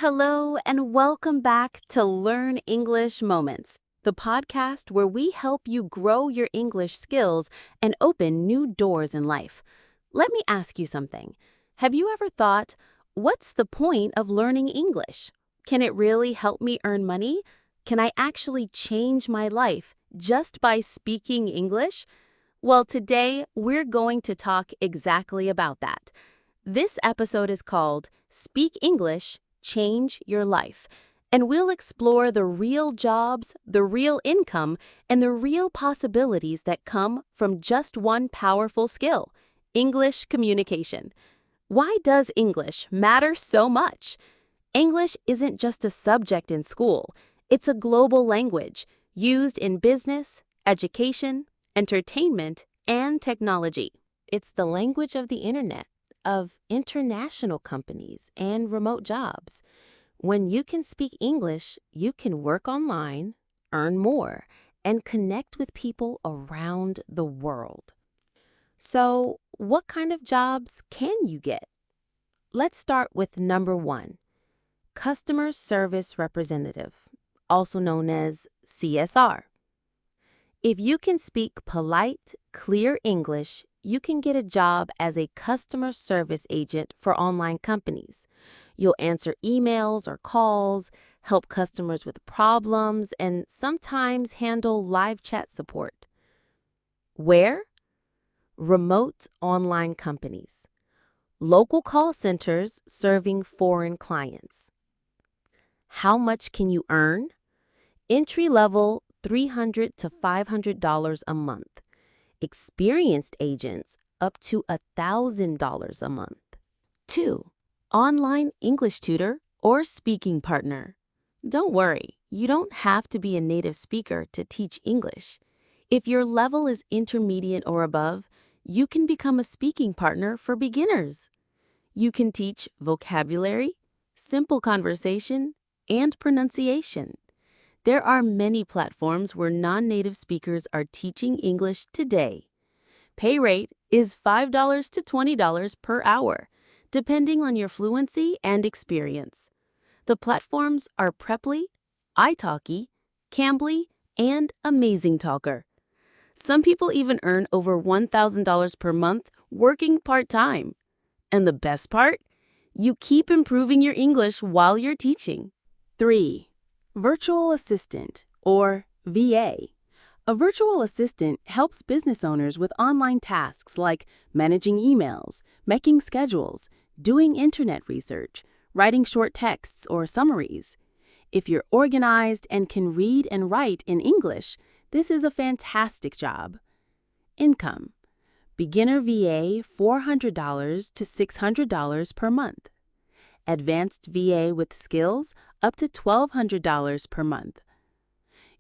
Hello, and welcome back to Learn English Moments, the podcast where we help you grow your English skills and open new doors in life. Let me ask you something. Have you ever thought, what's the point of learning English? Can it really help me earn money? Can I actually change my life just by speaking English? Well, today we're going to talk exactly about that. This episode is called Speak English, Change Your Life, and we'll explore the real jobs, the real income, and the real possibilities that come from just one powerful skill, English communication. Why does English matter so much? English isn't just a subject in school. It's a global language used in business, education, entertainment, and technology. It's the language of the internet, of international companies and remote jobs. When you can speak English, you can work online, earn more, and connect with people around the world. So, what kind of jobs can you get? Let's start with number one, Customer Service Representative, also known as CSR. If you can speak polite, clear English, you can get a job as a customer service agent for online companies. You'll answer emails or calls, help customers with problems, and sometimes handle live chat support. Where? Remote online companies. Local call centers serving foreign clients. How much can you earn? Entry level, $300 to $500 a month. Experienced agents up to $1,000 a month. 2. Online English tutor or speaking partner. Don't worry, you don't have to be a native speaker to teach English. If your level is intermediate or above, you can become a speaking partner for beginners. You can teach vocabulary, simple conversation, and pronunciation. There are many platforms where non-native speakers are teaching English today. Pay rate is $5 to $20 per hour, depending on your fluency and experience. The platforms are Preply, italki, Cambly, and Amazing Talker. Some people even earn over $1,000 per month working part-time. And the best part? You keep improving your English while you're teaching. 3. Virtual Assistant, or VA. A virtual assistant helps business owners with online tasks like managing emails, making schedules, doing internet research, writing short texts or summaries. If you're organized and can read and write in English, this is a fantastic job. Income. Beginner VA, $400 to $600 per month. Advanced VA with skills, up to $1,200 per month.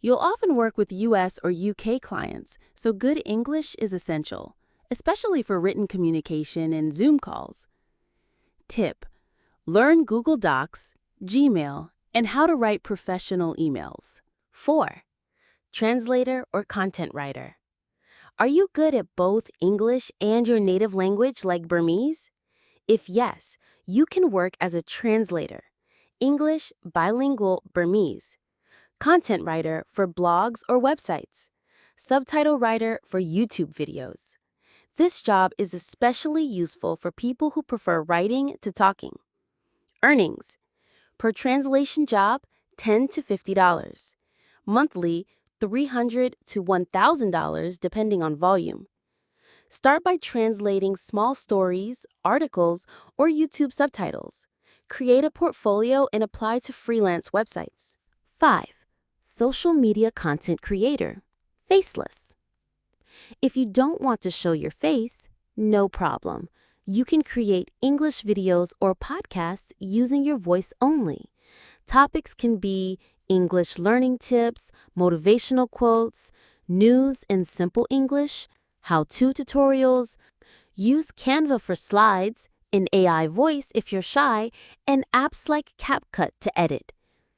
You'll often work with US or UK clients, so good English is essential, especially for written communication and Zoom calls. Tip: learn Google Docs, Gmail, and how to write professional emails. 4. Translator or content writer. Are you good at both English and your native language like Burmese? If yes, you can work as a translator, English bilingual Burmese, content writer for blogs or websites, subtitle writer for YouTube videos. This job is especially useful for people who prefer writing to talking. Earnings. Per translation job, $10 to $50. Monthly, $300 to $1,000 depending on volume. Start by translating small stories, articles, or YouTube subtitles. Create a portfolio and apply to freelance websites. 5. Social media content creator, faceless. If you don't want to show your face, no problem. You can create English videos or podcasts using your voice only. Topics can be English learning tips, motivational quotes, news in simple English, how-to tutorials. Use Canva for slides, an AI voice if you're shy, and apps like CapCut to edit.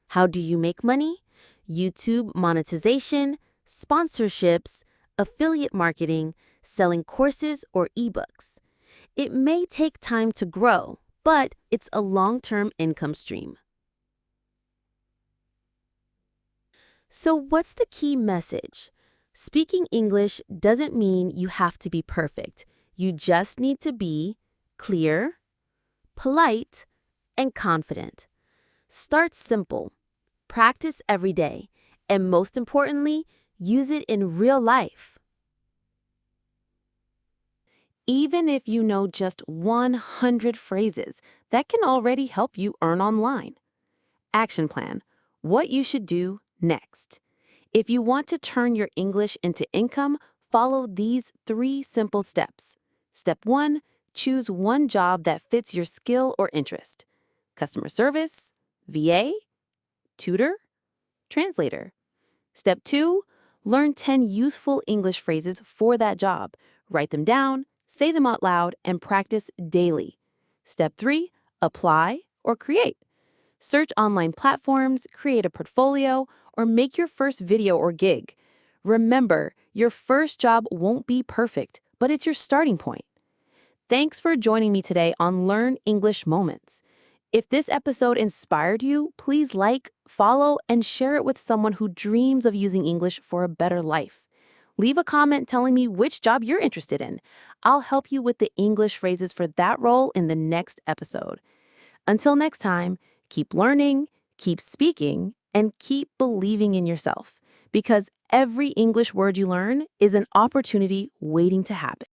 How do you make money? YouTube monetization, sponsorships, affiliate marketing, selling courses or ebooks. It may take time to grow, but it's a long-term income stream. So what's the key message? Speaking English doesn't mean you have to be perfect. You just need to be clear, polite, and confident. Start simple. Practice every day. And most importantly, use it in real life. Even if you know just 100 phrases, that can already help you earn online. Action plan. What you should do next. If you want to turn your English into income, follow these 3 simple steps. Step 1, choose one job that fits your skill or interest. Customer service, VA, tutor, translator. Step 2, learn 10 useful English phrases for that job. Write them down, say them out loud, and practice daily. Step 3, apply or create. Search online platforms, create a portfolio, or make your first video or gig. Remember, your first job won't be perfect, but it's your starting point. Thanks for joining me today on Learn English Moments. If this episode inspired you, please like, follow, and share it with someone who dreams of using English for a better life. Leave a comment telling me which job you're interested in. I'll help you with the English phrases for that role in the next episode. Until next time, keep learning, keep speaking, and keep believing in yourself, because every English word you learn is an opportunity waiting to happen.